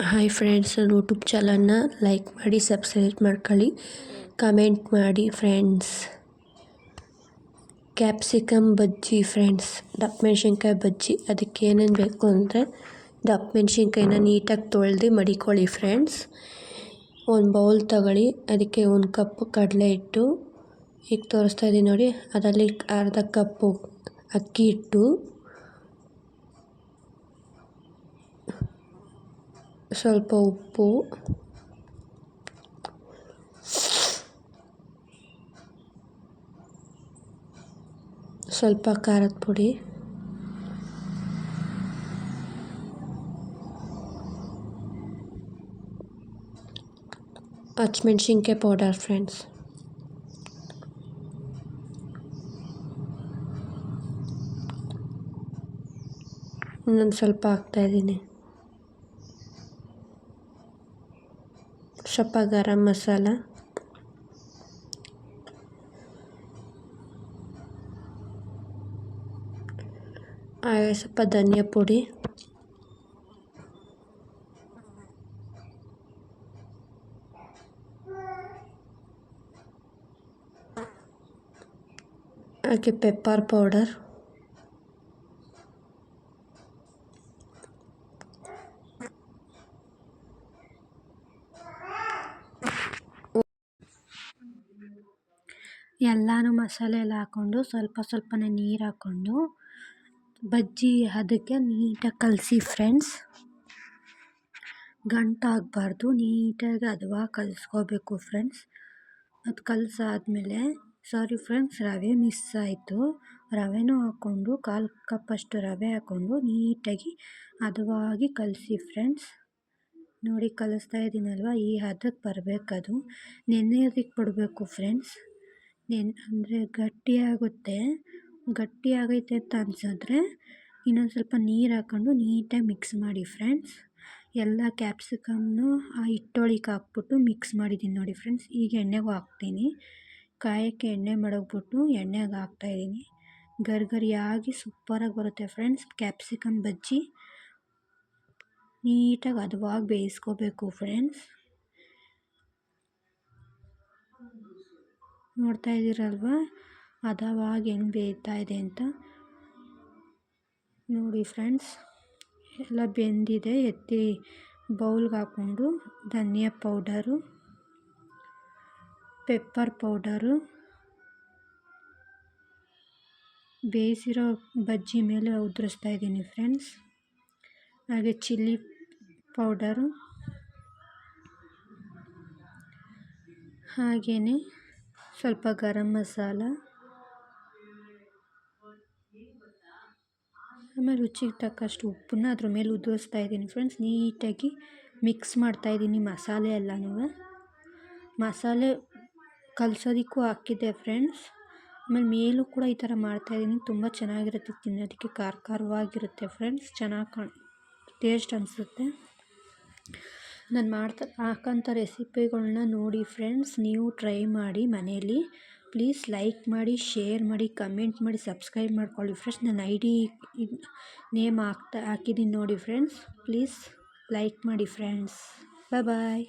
Hi friends, ನನ್ನ YouTube ಚಾನಲ್ನ like ಮಾಡಿ ಸಬ್ಸ್ಕ್ರೈಬ್ ಮಾಡ್ಕೊಳ್ಳಿ, ಕಮೆಂಟ್ ಮಾಡಿ ಫ್ರೆಂಡ್ಸ್. ಕ್ಯಾಪ್ಸಿಕಮ್ ಬಜ್ಜಿ ಫ್ರೆಂಡ್ಸ್, ದಪ್ಪ ಮೆಣಸಿನ್ಕಾಯಿ ಬಜ್ಜಿ. ಅದಕ್ಕೆ ಏನೇನು ಬೇಕು ಅಂದರೆ ದಪ್ಪ ಮೆಣಸಿನ್ಕಾಯಿನ ನೀಟಾಗಿ ತೊಳೆದು ಮಡಿಕೊಳ್ಳಿ ಫ್ರೆಂಡ್ಸ್. ಒಂದು ಬೌಲ್ ತಗೊಳ್ಳಿ, ಅದಕ್ಕೆ 1 ಕಪ್ ಕಡಲೆ ಹಿಟ್ಟು, ಈಗ ತೋರಿಸ್ತಾ ಇದ್ದೀನಿ ನೋಡಿ, ಅದರಲ್ಲಿ ಅರ್ಧ ಕಪ್ಪು ಅಕ್ಕಿ ಹಿಟ್ಟು, ಸ್ವಲ್ಪ ಉಪ್ಪು, ಸ್ವಲ್ಪ ಖಾರದ ಪುಡಿ, ಹಸಿಮೆಣಸಿನ್ಕಾಯಿ ಪೌಡರ್ ಫ್ರೆಂಡ್ಸ್. ಇನ್ನೊಂದು ಸ್ವಲ್ಪ ಹಾಕ್ತಾಯಿದ್ದೀನಿ. ಸ್ವಲ್ಪ ಗರಂ ಮಸಾಲ, ಸ್ವಲ್ಪ ಧನಿಯಾ ಪುಡಿ, ಹಾಗೆ ಪೆಪ್ಪರ್ ಪೌಡರ್, ಎಲ್ಲನೂ ಮಸಾಲೆ ಎಲ್ಲ ಹಾಕ್ಕೊಂಡು ಸ್ವಲ್ಪನೇ ನೀರು ಹಾಕ್ಕೊಂಡು ಬಜ್ಜಿ ಅದಕ್ಕೆ ನೀಟಾಗಿ ಕಲಸಿ ಫ್ರೆಂಡ್ಸ್. ಗಂಟಾಗಬಾರ್ದು, ನೀಟಾಗಿ ಹದವಾಗಿ ಕಲಿಸ್ಕೋಬೇಕು ಫ್ರೆಂಡ್ಸ್. ಅದು ಕಲಸಾದ್ಮೇಲೆ ಸಾರಿ ಫ್ರೆಂಡ್ಸ್, ರವೆ ಮಿಸ್ ಆಯಿತು. ರವೆನೂ ಹಾಕ್ಕೊಂಡು 1/4 ಕಪ್ಪಷ್ಟು ರವೆ ಹಾಕ್ಕೊಂಡು ನೀಟಾಗಿ ಹದವಾಗಿ ಕಲಸಿ ಫ್ರೆಂಡ್ಸ್. ನೋಡಿ ಕಲಿಸ್ತಾ ಇದ್ದೀನಲ್ವ, ಈ ಹದಕ್ಕೆ ಬರಬೇಕದು. ನೆನೆಯೋದಕ್ಕೆ ಬಿಡಬೇಕು ಫ್ರೆಂಡ್ಸ್. ಅಂದರೆ ಗಟ್ಟಿಯಾಗೈತೆ ಅಂತ ಅನಿಸಿದ್ರೆ ಇನ್ನೊಂದು ಸ್ವಲ್ಪ ನೀರು ಹಾಕ್ಕೊಂಡು ನೀಟಾಗಿ ಮಿಕ್ಸ್ ಮಾಡಿ ಫ್ರೆಂಡ್ಸ್. ಎಲ್ಲ ಕ್ಯಾಪ್ಸಿಕಮ್ನು ಆ ಹಿಟ್ಟೊಳಿಗೆ ಹಾಕ್ಬಿಟ್ಟು ಮಿಕ್ಸ್ ಮಾಡಿದ್ದೀನಿ ನೋಡಿ ಫ್ರೆಂಡ್ಸ್. ಈಗ ಎಣ್ಣೆಗೂ ಹಾಕ್ತೀನಿ. ಕಾಯಕ್ಕೆ ಎಣ್ಣೆ ಮಡಗ್ಬಿಟ್ಟು ಎಣ್ಣೆಗೆ ಹಾಕ್ತಾಯಿದ್ದೀನಿ. ಗರಿಗರಿಯಾಗಿ ಸೂಪರಾಗಿ ಬರುತ್ತೆ ಫ್ರೆಂಡ್ಸ್ ಕ್ಯಾಪ್ಸಿಕಮ್ ಬಜ್ಜಿ. ನೀಟಾಗಿ ಹದವಾಗಿ ಬೇಯಿಸ್ಕೋಬೇಕು ಫ್ರೆಂಡ್ಸ್. ನೋಡ್ತಾ ಇದ್ದೀರಲ್ವ ಹದವಾಗಿ ಹೆಂಗೆ ಬೇಯ್ತಾ ಇದೆ ಅಂತ. ನೋಡಿ ಫ್ರೆಂಡ್ಸ್, ಎಲ್ಲ ಬೆಂದಿದೆ. ಎತ್ತಿ ಬೌಲ್ಗೆ ಹಾಕ್ಕೊಂಡು ಧನಿಯಾ ಪೌಡರು, ಪೆಪ್ಪರ್ ಪೌಡರು, ಬೇಯಿಸಿರೋ ಬಜ್ಜಿ ಮೇಲೆ ಉದುರಿಸ್ತಾ ಇದ್ದೀನಿ ಫ್ರೆಂಡ್ಸ್. ಹಾಗೆ ಚಿಲ್ಲಿ ಪೌಡರು, ಹಾಗೆಯೇ ಸ್ವಲ್ಪ ಗರಂ ಮಸಾಲ, ಆಮೇಲೆ ರುಚಿಗೆ ತಕ್ಕಷ್ಟು ಉಪ್ಪನ್ನ ಅದ್ರ ಮೇಲೆ ಉದುರಿಸ್ತಾ ಇದ್ದೀನಿ ಫ್ರೆಂಡ್ಸ್. ನೀಟಾಗಿ ಮಿಕ್ಸ್ ಮಾಡ್ತಾಯಿದ್ದೀನಿ ಮಸಾಲೆ ಎಲ್ಲನೂ. ಮಸಾಲೆ ಕಲಸೋದಕ್ಕೂ ಹಾಕಿದ್ದೆ ಫ್ರೆಂಡ್ಸ್. ಆಮೇಲೆ ಮೇಲೂ ಕೂಡ ಈ ಥರ ಮಾಡ್ತಾಯಿದ್ದೀನಿ. ತುಂಬ ಚೆನ್ನಾಗಿರುತ್ತೆ ತಿನ್ನೋದಕ್ಕೆ, ಖಾರವಾಗಿರುತ್ತೆ ಫ್ರೆಂಡ್ಸ್. ಚೆನ್ನಾಗಿ ಟೇಸ್ಟ್ ಅನಿಸುತ್ತೆ. ನಾನು ಹಾಕೋಂಥ ರೆಸಿಪಿಗಳನ್ನ ನೋಡಿ ಫ್ರೆಂಡ್ಸ್, ನೀವು ಟ್ರೈ ಮಾಡಿ ಮನೆಯಲ್ಲಿ. ಪ್ಲೀಸ್ ಲೈಕ್ ಮಾಡಿ, ಶೇರ್ ಮಾಡಿ, ಕಮೆಂಟ್ ಮಾಡಿ, ಸಬ್ಸ್ಕ್ರೈಬ್ ಮಾಡ್ಕೊಳ್ಳಿ ಫ್ರೆಂಡ್ಸ್. ನನ್ನ ID ನೇಮ್ ಹಾಕಿದ್ದೀನಿ ನೋಡಿ ಫ್ರೆಂಡ್ಸ್. ಪ್ಲೀಸ್ ಲೈಕ್ ಮಾಡಿ ಫ್ರೆಂಡ್ಸ್. ಬಾಯ್.